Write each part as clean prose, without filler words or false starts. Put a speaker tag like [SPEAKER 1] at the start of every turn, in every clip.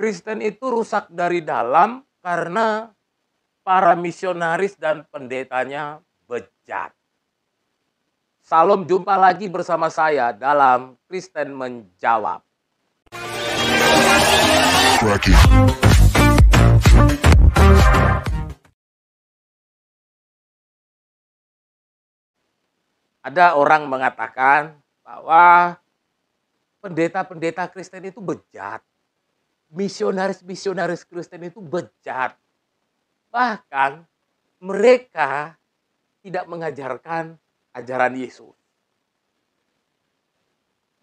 [SPEAKER 1] Kristen itu rusak dari dalam karena para misionaris dan pendetanya bejat. Salam, jumpa lagi bersama saya dalam Kristen Menjawab. Ada orang mengatakan bahwa pendeta-pendeta Kristen itu bejat. Misionaris-misionaris Kristen itu bejat. Bahkan mereka tidak mengajarkan ajaran Yesus.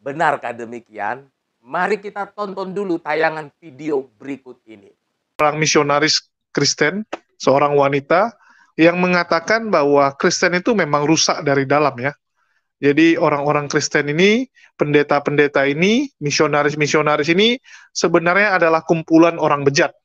[SPEAKER 1] Benarkah demikian? Mari kita tonton dulu tayangan video berikut ini.
[SPEAKER 2] Orang misionaris Kristen, seorang wanita yang mengatakan bahwa Kristen itu memang rusak dari dalam ya. Jadi orang-orang Kristen ini, pendeta-pendeta ini, misionaris-misionaris ini sebenarnya adalah kumpulan orang bejat.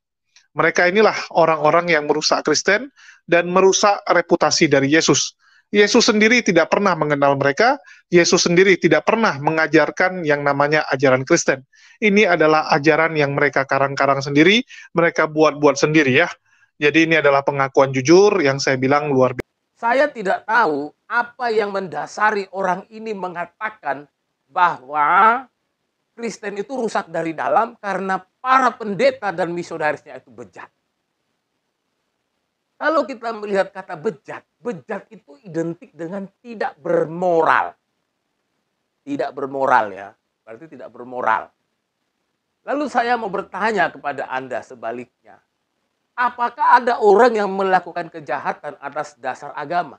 [SPEAKER 2] Mereka inilah orang-orang yang merusak Kristen dan merusak reputasi dari Yesus. Yesus sendiri tidak pernah mengenal mereka, Yesus sendiri tidak pernah mengajarkan yang namanya ajaran Kristen. Ini adalah ajaran yang mereka karang-karang sendiri, mereka buat-buat sendiri ya. Jadi ini adalah pengakuan jujur yang saya bilang luar biasa.
[SPEAKER 1] Saya tidak tahu apa yang mendasari orang ini mengatakan bahwa Kristen itu rusak dari dalam karena para pendeta dan misionarisnya itu bejat. Kalau kita melihat kata bejat, bejat itu identik dengan tidak bermoral. Tidak bermoral ya, berarti tidak bermoral. Lalu saya mau bertanya kepada Anda sebaliknya. Apakah ada orang yang melakukan kejahatan atas dasar agama?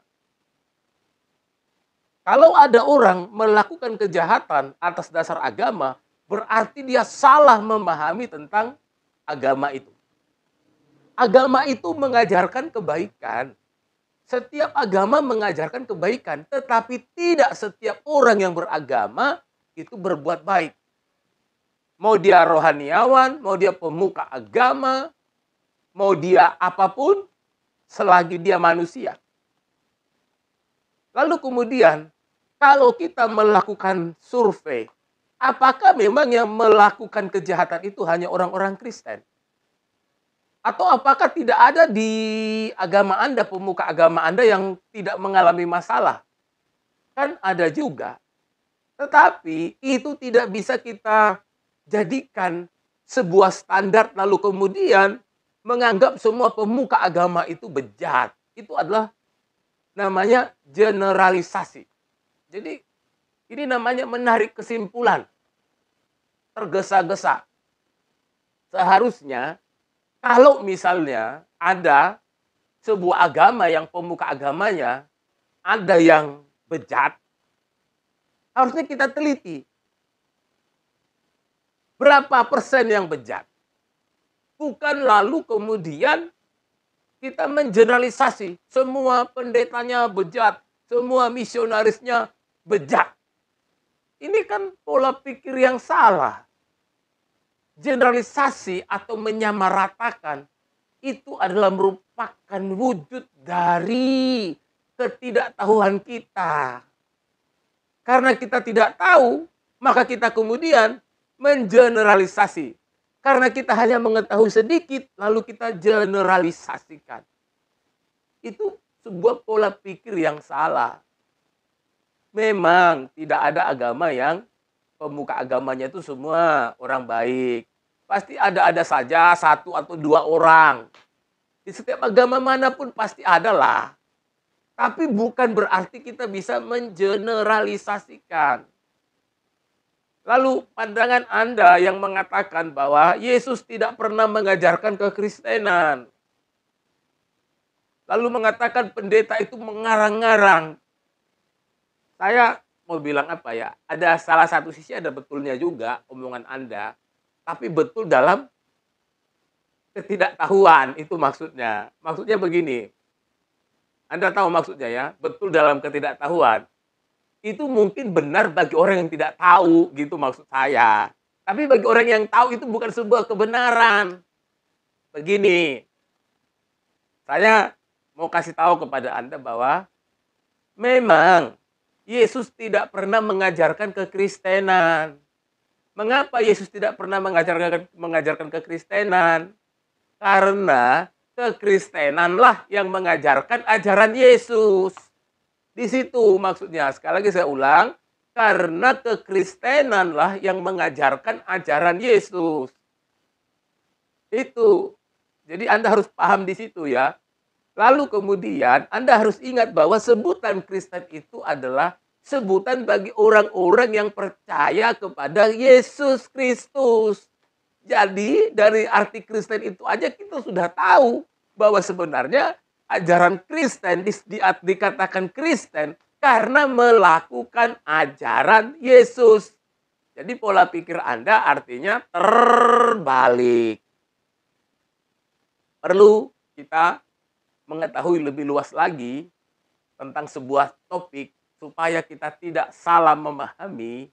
[SPEAKER 1] Kalau ada orang melakukan kejahatan atas dasar agama, berarti dia salah memahami tentang agama itu. Agama itu mengajarkan kebaikan. Setiap agama mengajarkan kebaikan, tetapi tidak setiap orang yang beragama itu berbuat baik. Mau dia rohaniawan, mau dia pemuka agama, mau dia apapun, selagi dia manusia. Lalu kemudian, kalau kita melakukan survei, apakah memang yang melakukan kejahatan itu hanya orang-orang Kristen? Atau apakah tidak ada di agama Anda, pemuka agama Anda yang tidak mengalami masalah? Kan ada juga. Tetapi itu tidak bisa kita jadikan sebuah standar lalu kemudian menganggap semua pemuka agama itu bejat. Itu adalah namanya generalisasi. Jadi ini namanya menarik kesimpulan. Tergesa-gesa. Seharusnya kalau misalnya ada sebuah agama yang pemuka agamanya ada yang bejat, harusnya kita teliti. Berapa persen yang bejat? Bukan lalu kemudian kita mengeneralisasi semua pendetanya bejat, semua misionarisnya bejat. Ini kan pola pikir yang salah. Generalisasi atau menyamaratakan itu adalah merupakan wujud dari ketidaktahuan kita. Karena kita tidak tahu, maka kita kemudian mengeneralisasi. Karena kita hanya mengetahui sedikit, lalu kita generalisasikan. Itu sebuah pola pikir yang salah. Memang tidak ada agama yang pemuka agamanya itu semua orang baik. Pasti ada saja satu atau dua orang. Di setiap agama manapun pasti ada lah. Tapi bukan berarti kita bisa mengeneralisasikan. Lalu pandangan Anda yang mengatakan bahwa Yesus tidak pernah mengajarkan kekristenan. Lalu mengatakan pendeta itu mengarang-ngarang. Saya mau bilang apa ya? Ada salah satu sisi ada betulnya juga omongan Anda. Tapi betul dalam ketidaktahuan itu maksudnya. Maksudnya begini. Anda tahu maksudnya ya? Betul dalam ketidaktahuan. Itu mungkin benar bagi orang yang tidak tahu, gitu maksud saya. Tapi bagi orang yang tahu itu bukan sebuah kebenaran. Begini, saya mau kasih tahu kepada Anda bahwa memang Yesus tidak pernah mengajarkan kekristenan. Mengapa Yesus tidak pernah mengajarkan kekristenan? Karena kekristenanlah yang mengajarkan ajaran Yesus. Di situ maksudnya. Sekali lagi saya ulang, karena kekristenanlah yang mengajarkan ajaran Yesus. Itu. Jadi Anda harus paham di situ ya. Lalu kemudian Anda harus ingat bahwa sebutan Kristen itu adalah sebutan bagi orang-orang yang percaya kepada Yesus Kristus. Jadi dari arti Kristen itu aja kita sudah tahu bahwa sebenarnya ajaran Kristen dikatakan Kristen karena melakukan ajaran Yesus. Jadi pola pikir Anda artinya terbalik. Perlu kita mengetahui lebih luas lagi tentang sebuah topik supaya kita tidak salah memahami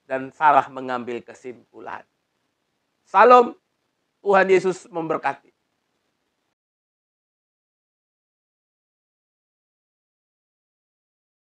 [SPEAKER 1] dan salah mengambil kesimpulan. Salam, Tuhan Yesus memberkati.